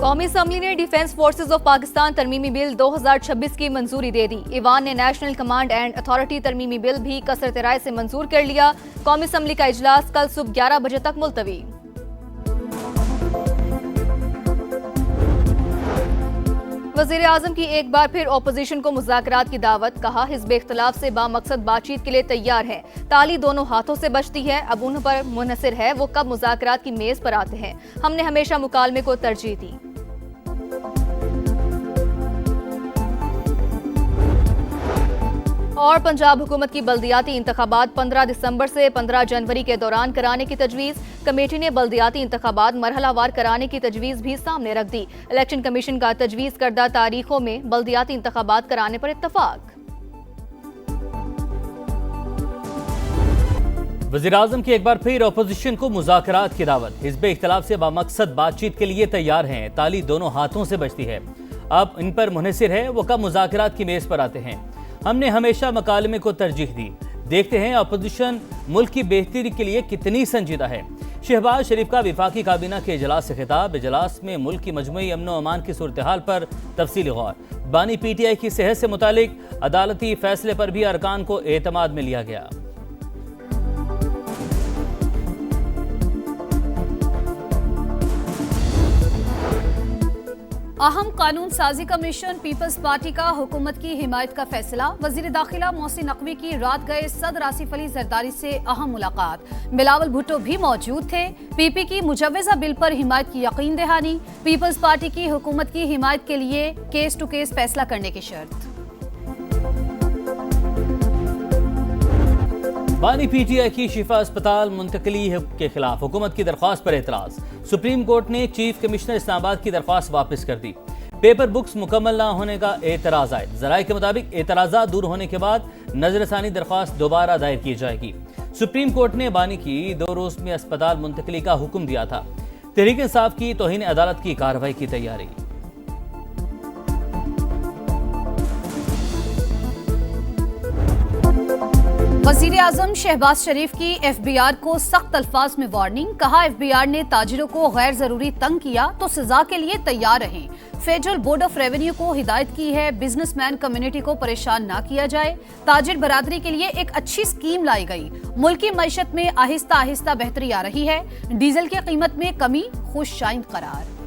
कौमी असम्बली ने defence forces of Pakistan तरमीमी बिल 2026 की मंजूरी दे दी। ईवान ने नेशनल कमांड एंड अथॉरिटी तरमीमी बिल भी कसरत राय से मंजूर कर लिया। कौमी असम्बली का इजलास कल सुबह 11 बजे तक मुलतवी। वज़ीर आज़म की एक बार फिर ओपोजिशन को मुज़ाकरात की दावत। कहा हिज़्ब इख्तिलाफ से बामकसद बातचीत के लिए तैयार है। ताली दोनों हाथों से बचती है, अब उन पर मुनहसर है वो कब मुज़ाकरात की मेज पर आते हैं। हमने हमेशा मुकालमे को तरजीह दी। और पंजाब हुकूमत की बल्दियाती इंतखाबात 15 दिसंबर से 15 जनवरी के दौरान कराने की तजवीज़। कमेटी ने बल्दियाती इंतखाबात मरहलावार कराने की तजवीज़ भी सामने रख दी। इलेक्शन कमीशन का तजवीज़ करदा तारीखों में बल्दियाती इंतखाबात कराने पर इत्तफाक। वज़ीर आज़म की एक बार फिर अपोजिशन को मुज़ाकरात की दावत। हिज़्ब इख्तिलाफ से बामकसद बातचीत के लिए तैयार हैं, ताली दोनों हाथों से बचती है, अब इन पर मुनहसिर है वो कब मुज़ाकरात की मेज़ पर आते हैं। हमने हमेशा मकालमे को तरजीह दी। देखते हैं अपोजिशन मुल्क की बेहतरी के लिए कितनी संजीदा है। शहबाज शरीफ का विफाकी काबीना के इजलास से खिताब। इजलास में मुल्क की मजमूई अमन व अमान की सूरत हाल पर तफसीली गौर। बानी PTI की सेहत से मुतालिक अदालती फैसले पर भी अरकान को एतमाद में लिया गया। अहम कानून साजी कमीशन पीपल्स पार्टी का हुकूमत की हिमायत का फैसला। वजीर दाखिला मोहसिन नकवी की रात गए सदर आसिफ अली जरदारी से अहम मुलाकात। बिलावल भुट्टो भी मौजूद थे। PP की मुजव्वजा बिल पर हिमायत की यकीन दहानी। पीपल्स पार्टी की हुकूमत की हिमायत के लिए केस टू केस फैसला करने की शर्त। बानी PTI की शिफा अस्पताल मुंतकली के खिलाफ हुकूमत की दरख्वास्त पर एतराज। सुप्रीम कोर्ट ने चीफ कमिश्नर इस्लामाबाद की दरख्वास्त वापस कर दी। पेपर बुक्स मुकम्मल ना होने का एतराज आए। जराये के मुताबिक एतराज़ा दूर होने के बाद नजरसानी दरख्वास्त दोबारा दायर की जाएगी। सुप्रीम कोर्ट ने बानी की 2 रोज में अस्पताल मुंतकली का हुक्म दिया था। तहरीक इंसाफ की तौहीन अदालत की कार्रवाई की तैयारी। वज़ीर आज़म शहबाज शरीफ की FBR को सख्त अल्फाज में वार्निंग। कहा FBR ने ताजिरों को गैर जरूरी तंग किया तो सजा के लिए तैयार रहें। फेडरल बोर्ड ऑफ रेवेन्यू को हिदायत की है बिजनेसमैन कम्युनिटी को परेशान ना किया जाए। ताजिर बरादरी के लिए एक अच्छी स्कीम लाई गई। मुल्क की मईशत में आहिस्ता आहिस्ता बेहतरी आ रही है। डीजल की कीमत में कमी खुशशाइंद करार।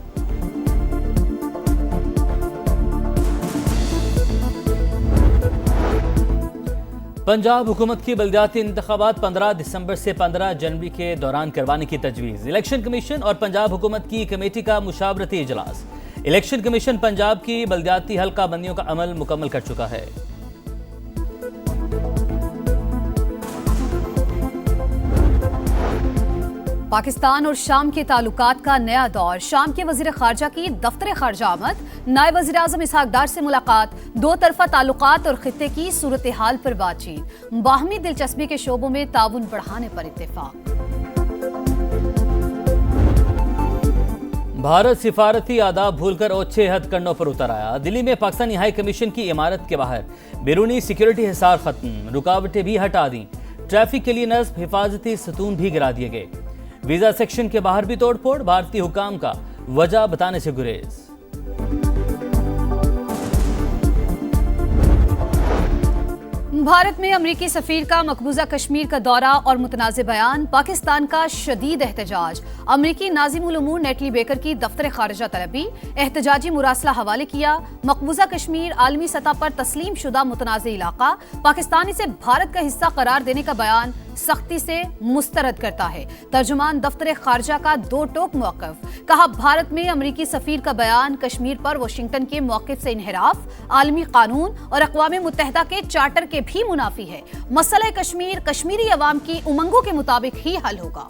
पंजाब हुकूमत की बल्दियाती इंतखाबात 15 दिसंबर से 15 जनवरी के दौरान करवाने की तजवीज़। इलेक्शन कमीशन और पंजाब हुकूमत की कमेटी का मुशावरती इजलास। इलेक्शन कमीशन पंजाब की बल्दियाती हल्का बंदियों का अमल मुकम्मल कर चुका है। पाकिस्तान और शाम के ताल्लुकात का नया दौर। शाम के वजीर खारजा की दफ्तर खारजा आमद। नायब वजीर आज़म इसहाक डार से मुलाकात। 2 तरफा ताल्लुकात और खित्ते की सूरत हाल पर बातचीत। बाहमी दिलचस्पी के शोबों में ताउन बढ़ाने पर इत्तेफाक। भारत सिफारती आदाब भूलकर ओछे हथकंडों पर उतर आया। दिल्ली में पाकिस्तानी हाई कमीशन की इमारत के बाहर बैरूनी सिक्योरिटी हिसार खत्म, रुकावटें भी हटा दी। ट्रैफिक के लिए नस्ब हिफाजती सतून भी गिरा दिए गए। वीजा सेक्शन के बाहर भी तोड़फोड़। भारतीय हुकाम का वजह बताने से गुरेज। भारत में अमरीकी सफीर का मकबूजा कश्मीर का दौरा और मुतनाज़ बयान। पाकिस्तान का शदीद एहतजाज। अमरीकी नाज़िमुल उमूर नेटली बेकर की दफ्तर खारजा तलबी। एहतजाजी मुरासला हवाले किया। मकबूजा कश्मीर आलमी सतह पर तस्लीम शुदा मुतनाज़ इलाका। पाकिस्तान इसे भारत का हिस्सा करार देने का बयान सख्ती से मुस्तरद करता है। तर्जुमान दफ्तर खारजा का 2 टोक मौक़िफ़। कहा भारत में अमरीकी सफीर का बयान कश्मीर पर वाशिंगटन के मौक़िफ़ से इन्हिराफ, आलमी कानून और अक़वाम मुत्तहिदा के चार्टर के भी मुनाफी है। मसला कश्मीर कश्मीरी अवाम की उमंगों के मुताबिक ही हल होगा।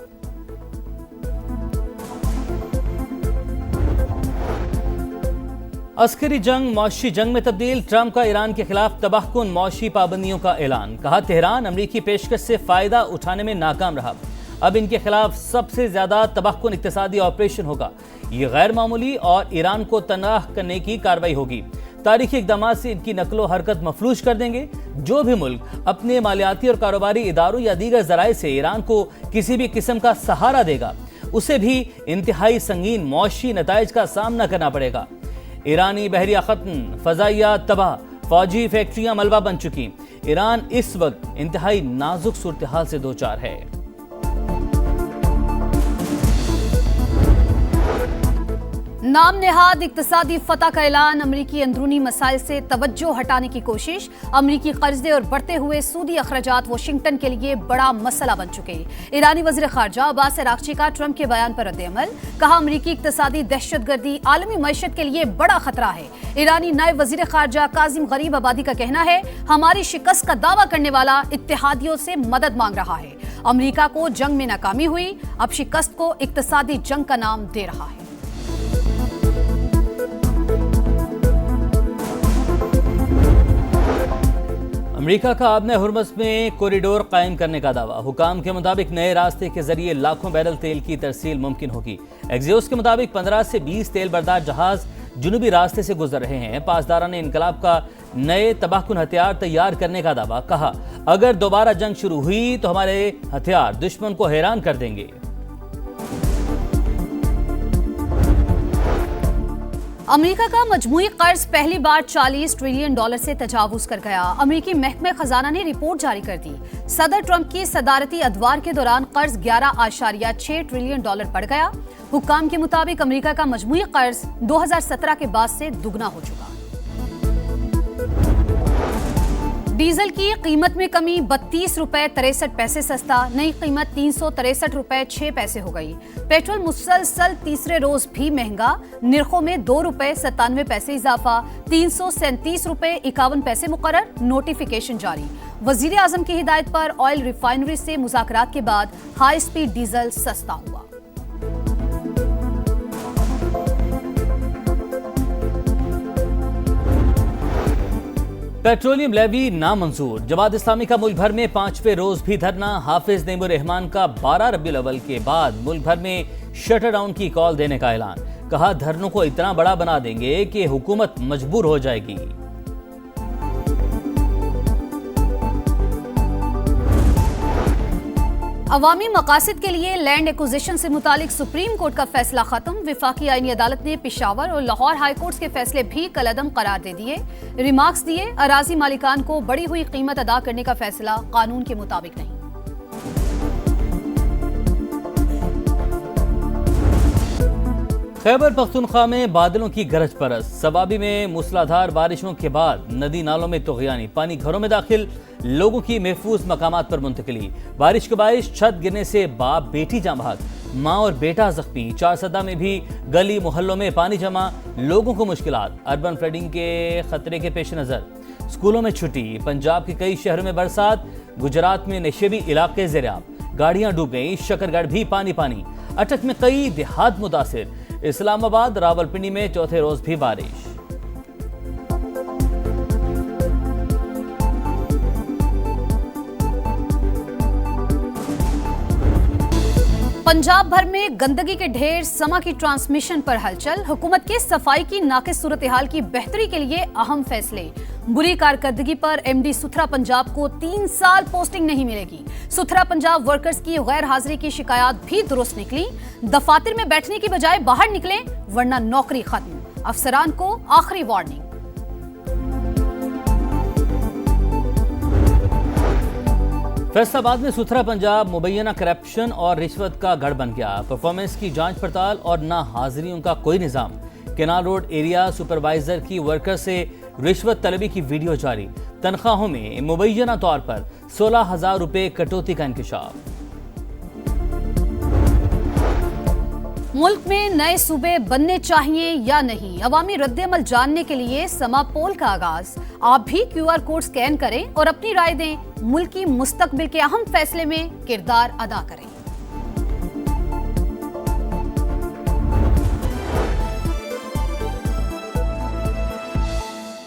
अस्करी जंग मौशी जंग में तब्दील। ट्रंप का ईरान के खिलाफ तबाहकुन मौशी पाबंदियों का ऐलान। कहा तेहरान अमरीकी पेशकश से फायदा उठाने में नाकाम रहा, अब इनके खिलाफ सबसे ज्यादा तबाहकुन इक्तिसादी ऑपरेशन होगा। ये गैर मामूली और ईरान को तनाह करने की कार्रवाई होगी। तारीखी इकदाम से इनकी नकलो हरकत मफलूज कर देंगे। जो भी मुल्क अपने मालियाती और कारोबारी इदारों या दीगर जराए से ईरान को किसी भी किस्म का सहारा देगा उसे भी इंतहाई संगीन मौशी नताइज का सामना करना पड़ेगा। ईरानी बहरिया खत्म, फजाइया तबाह, फौजी फैक्ट्रियां मलबा बन चुकी। ईरान इस वक्त इंतहाई नाजुक सूरत हाल से दो चार है। नाम नेहाद इक्तसादी फतह का ऐलान, अमरीकी अंदरूनी मसाइल से तवज्जो हटाने की कोशिश। अमरीकी कर्जे और बढ़ते हुए सूदी अखराजात वाशिंगटन के लिए बड़ा मसला बन चुके। ईरानी वज़ीर ख़ारजा अब्बास अराग़ची का ट्रंप के बयान पर रद्द-ए-अमल, कहा अमरीकी इक्तसादी दहशतगर्दी आलमी मईशत के लिए बड़ा खतरा है। ईरानी नायब वज़ीर ख़ारजा काज़िम गरीब आबादी का कहना है, हमारी शिकस्त का दावा करने वाला इत्तेहादियों से मदद मांग रहा है। अमरीका को जंग में नाकामी हुई, अब शिकस्त को इक्तसादी जंग का नाम दे रहा है। अमेरिका का आबने हुर्मुज़ में कॉरिडोर कायम करने का दावा। हुकाम के मुताबिक नए रास्ते के जरिए लाखों बैरल तेल की तरसील मुमकिन होगी। एक्सियोस के मुताबिक 15 से 20 तेल बरदार जहाज जुनूबी रास्ते से गुजर रहे हैं। पासदारान इनकलाब का नए तबाहकुन हथियार तैयार करने का दावा। कहा, अगर दोबारा जंग शुरू हुई तो हमारे हथियार दुश्मन को हैरान कर देंगे। अमेरिका का मजमूई कर्ज पहली बार $40 ट्रिलियन से तजावुज कर गया। अमेरिकी महकमे खजाना ने रिपोर्ट जारी कर दी। सदर ट्रंप की सदारती अदवार के दौरान कर्ज $11.6 ट्रिलियन बढ़ गया। हुक्काम के मुताबिक अमेरिका का मजमूई कर्ज 2017 के बाद से दुगना हो चुका। डीजल की कीमत में कमी, ₹32.63 सस्ता, नई कीमत ₹363.06 हो गई। पेट्रोल मुसलसल तीसरे रोज भी महंगा, निर्खों में ₹2.97 इजाफा, ₹337.51 मुकर्रर, नोटिफिकेशन जारी। वजीर आजम की हिदायत पर ऑयल रिफाइनरी से मुज़ाकरात के बाद हाई स्पीड डीजल सस्ता हुआ। पेट्रोलियम लेवी नामंजूर। जमात इस्लामी का मुल्क भर में 5वें रोज भी धरना। हाफिज नईमुर रहमान का 12 रबीउल अव्वल के बाद मुल्क भर में शटर डाउन की कॉल देने का ऐलान। कहा, धरनों को इतना बड़ा बना देंगे कि हुकूमत मजबूर हो जाएगी। अवामी मकासद के लिए लैंड एक्विजिशन से मुतालिक सुप्रीम कोर्ट का फैसला खत्म। विफाकी आईनी अदालत ने पेशावर और लाहौर हाई कोर्ट के फैसले भी कलअदम करार दे दिए। रिमार्क्स दिए, अराजी मालिकान को बढ़ी हुई कीमत अदा करने का फैसला कानून के मुताबिक नहीं। खैबर पख्तूनख्वा में बादलों की गरज परस। सवाबी में मूसलाधार बारिशों के बाद नदी नालों में तुग़यानी, पानी घरों में दाखिल, लोगों की महफूज मकामात पर मुंतकिली। बारिश के बायस छत गिरने से बाप बेटी जाँ बहक, माँ और बेटा जख्मी। चारसदा में भी गली मोहल्लों में पानी जमा, लोगों को मुश्किलात। अर्बन फ्लडिंग के खतरे के पेश नजर स्कूलों में छुट्टी। पंजाब के कई शहरों में बरसात, गुजरात में नशेबी इलाके ज़ेर-ए-आब, गाड़ियां डूब गई। शकरगढ़ भी पानी पानी, अटक में कई देहात मुतासिर। इस्लामाबाद, रावलपिंडी में चौथे रोज भी बारिश। पंजाब भर में गंदगी के ढेर, समा की ट्रांसमिशन पर हलचल। हुकूमत के सफाई की नाकिस सूरत हाल की बेहतरी के लिए अहम फैसले। बुरी कारकर्दगी पर एमडी सुथरा पंजाब को 3 साल पोस्टिंग नहीं मिलेगी। सुथरा पंजाब वर्कर्स की गैर हाजिरी की शिकायत भी दुरुस्त निकली। दफातर में बैठने की बजाय बाहर निकले वरना नौकरी खत्म। अफसरान को आखिरी वार्निंग। फैसलाबाद में सुथरा पंजाब मुबैना करप्शन और रिश्वत का गढ़ बन गया। परफॉर्मेंस की जांच पड़ताल और ना हाजिरियों का कोई निजाम। केनाल रोड एरिया सुपरवाइजर की वर्कर से रिश्वत तलबी की वीडियो जारी। तनख्वाहों में मुबैना तौर पर 16,000 रुपए कटौती का इंकशाफ। मुल्क में नए सूबे बनने चाहिए या नहीं, अवामी रद्द-ए-अमल जानने के लिए समा पोल का आगाज। आप भी QR कोड स्कैन करें और अपनी राय दें। मुल्क की मुस्तकबिल के अहम फैसले में किरदार अदा करें।